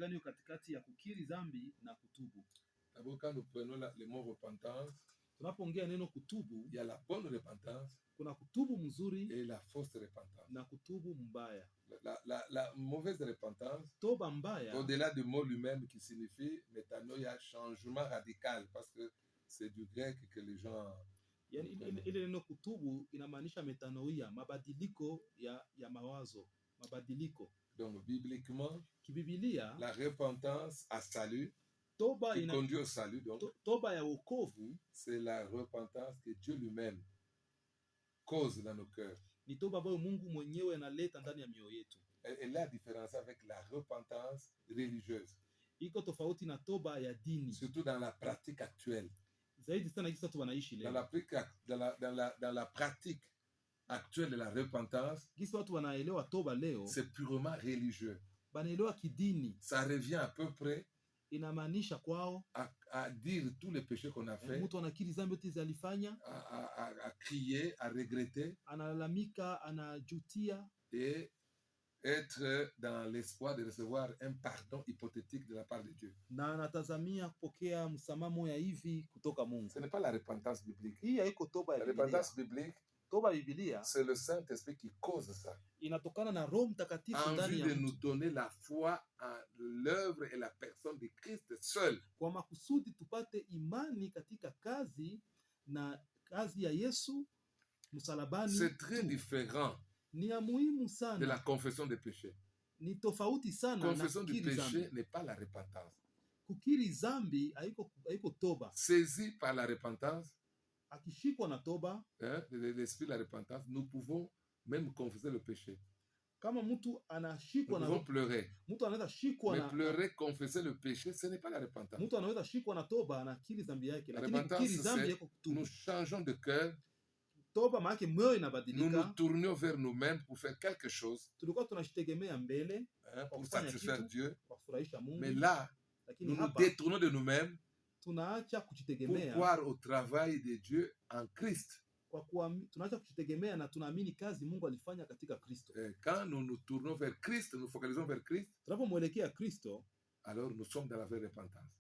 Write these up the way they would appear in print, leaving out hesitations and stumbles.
gani katikati ya kukiri dhambi na kutubu? D'abord, quand nous prenons le mot repentance, Tunapoongea neno kutubu, il y a la bonne repentance kuna kutubu mzuri et la fausse repentance. na kutubu mbaya. La mauvaise repentance, Toba mbaya, au-delà du mot lui-même qui signifie métanoïa, changement radical, parce que c'est du grec que les gens... yani ile neno kutubu inamaanisha metanoia, mabadiliko ya mawazo, mabadiliko. Donc, bibliquement, Kibibilia, la repentance à salut, toba qui conduit au salut, donc, toba ya wokovu, c'est la repentance que Dieu lui-même cause dans nos cœurs. Ni toba ambayo Mungu mwenyewe analeta ndani ya mioyo yetu. Elle a différence avec la repentance religieuse. Iko tofauti na toba ya dini. Surtout dans la pratique actuelle. Zaidi sana kisa tu wanaishi leo. Dans la pratique actuelle de la repentance, kisa watu wanaelewa toba leo, c'est purement religieux. Banaelewa kidini. Ça revient à peu près inamaanisha kwao à dire tous les péchés qu'on a fait, mtu anakiri dhambi zote alifanya, à crier, à regretter, analalamika, anajutia, et être dans l'espoir de recevoir un pardon hypothétique de la part de Dieu. Na anatazamia kupokea msamaha ya hivi kutoka Mungu. Ce n'est pas la repentance biblique. Hii haiko toba ya Biblia. La repentance biblique, toba Biblia, c'est le Saint-Esprit qui cause ça. Inatokana na Roho Mtakatifu ndani ya mtu. En vue de nous donner la foi en l'œuvre et la personne de Christ seul. Kwa makusudi tupate imani katika kazi ya Yesu msalabani. C'est très différent Ni ya muhimu sana de la confession des péchés. Ni tofauti sana. Confession du péché n'est pas la repentance. Kukiri dhambi haiko toba. Saisi par la repentance, akishikwa na toba, l'esprit de la repentance, nous pouvons même confesser le péché. Kama mtu anashikwa na toba, pleurer. Mtu anaweza shikwa na pleurer, confesser le péché, ce n'est pas la repentance. Mtu anaweza shikwa na toba na kukiri dhambi yake, lakini kukiri dhambi yako kutubu. Nous changeons de cœur. Toba maana moyo inabadilika. Nous nous tournons vers nous-mêmes pour faire quelque chose. Tulikuwa tunashitegemea mbele pour satisfaire Dieu. Kwa kufurahisha Mungu. Mais là, nous nous détournons de nous-mêmes tunaacha kujitegemea pour croire au travail de Dieu en Christ. Kwa kuwa tunaacha kujitegemea na tunaamini kazi Mungu alifanya katika Kristo. Quand nous nous tournons vers Christ, nous focalisons vers Christ. Tunapomwelekea Kristo, alors nous sommes dans la vraie repentance.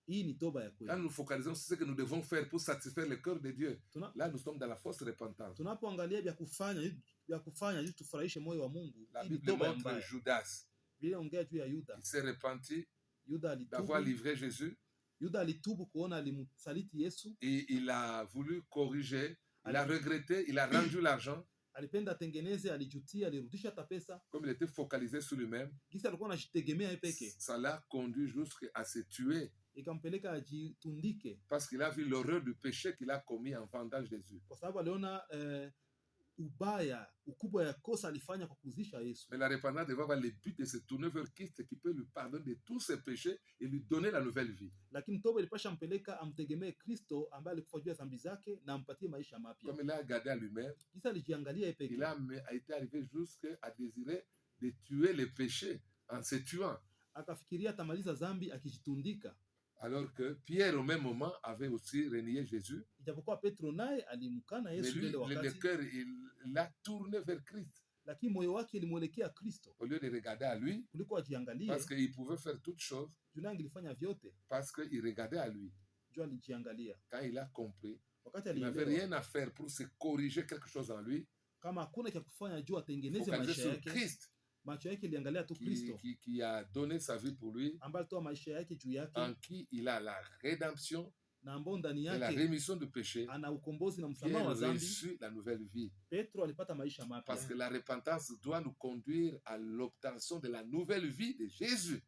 Hii ni toba ya kweli. Quand nous focalisons sur ce que nous devons faire pour satisfaire le cœur de Dieu, là nous sommes dans la fausse repentance. Tunapoangalia vya kufanya ili tufurahishe moyo wa Mungu, la Bible montre Judas. Vile ongea juu ya Yuda. Il s'est repenti d'avoir livré Jésus. Yuda alitubu kuona alimsaliti Yesu. Et il a voulu corriger, il a regretté, il a rendu l'argent. Alipenda tengeneze, alijutia, alirudisha pesa. Comme il était focalisé sur lui-même, kisa alikuwa anajitegemea yeye peke. Ça l'a conduit jusqu'à se tuer. Ikampeleka ajitundike. Parce qu'il a vu l'horreur du péché qu'il a commis en vendant Jésus. Kwa sababu aliona ubaya, ukubwa ya kosa alifanya kwa kuzisha Yesu. Mais la repentance devait avoir le but de se tourner vers Christ qui peut lui pardonner de tous ses péchés et lui donner la nouvelle vie. Lakini toba ilipasha mpeleka amtegemee Kristo ambaye alikufa juu ya dhambi zake na ampatie maisha mapya. Comme il a regardé à lui-même, kisa alijiangalia yeye peke. Il a été arrivé jusqu'à désirer de tuer les péchés en se tuant. Akafikiria tamaliza dhambi akijitundika. Alors que Pierre, au même moment, avait aussi renié Jésus. Mais lui, le cœur, il l'a tourné vers Christ. Au lieu de regarder à lui, parce qu'il pouvait faire toutes choses, parce qu'il regardait à lui. Quand il a compris, il n'avait rien à faire pour se corriger quelque chose en lui. Focaliser sur Christ. Qui a donné sa vie pour lui, en qui il a la rédemption et la rémission du péché, qui a reçu la nouvelle vie. Parce que la repentance doit nous conduire à l'obtention de la nouvelle vie de Jésus.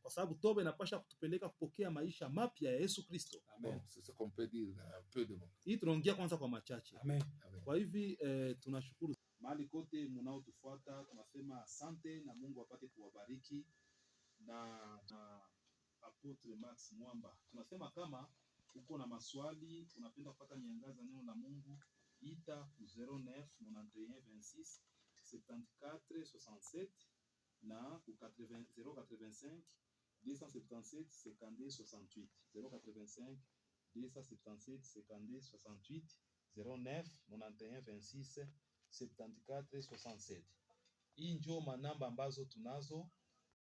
Amen. C'est ce qu'on peut dire dans un peu de mots. Amen. Mahali kote munaotufuata tunasema asante na Mungu apate kuwabariki na Apotre Max Mwamba. Tunasema kama uko na maswali, unapenda kupata miangaza neno la Mungu, ita ku 09 91 26 74 67 na ku 085 277 52 68 085 277 52 68 09 91 26 74 67. Hii ndio manamba ambazo tunazo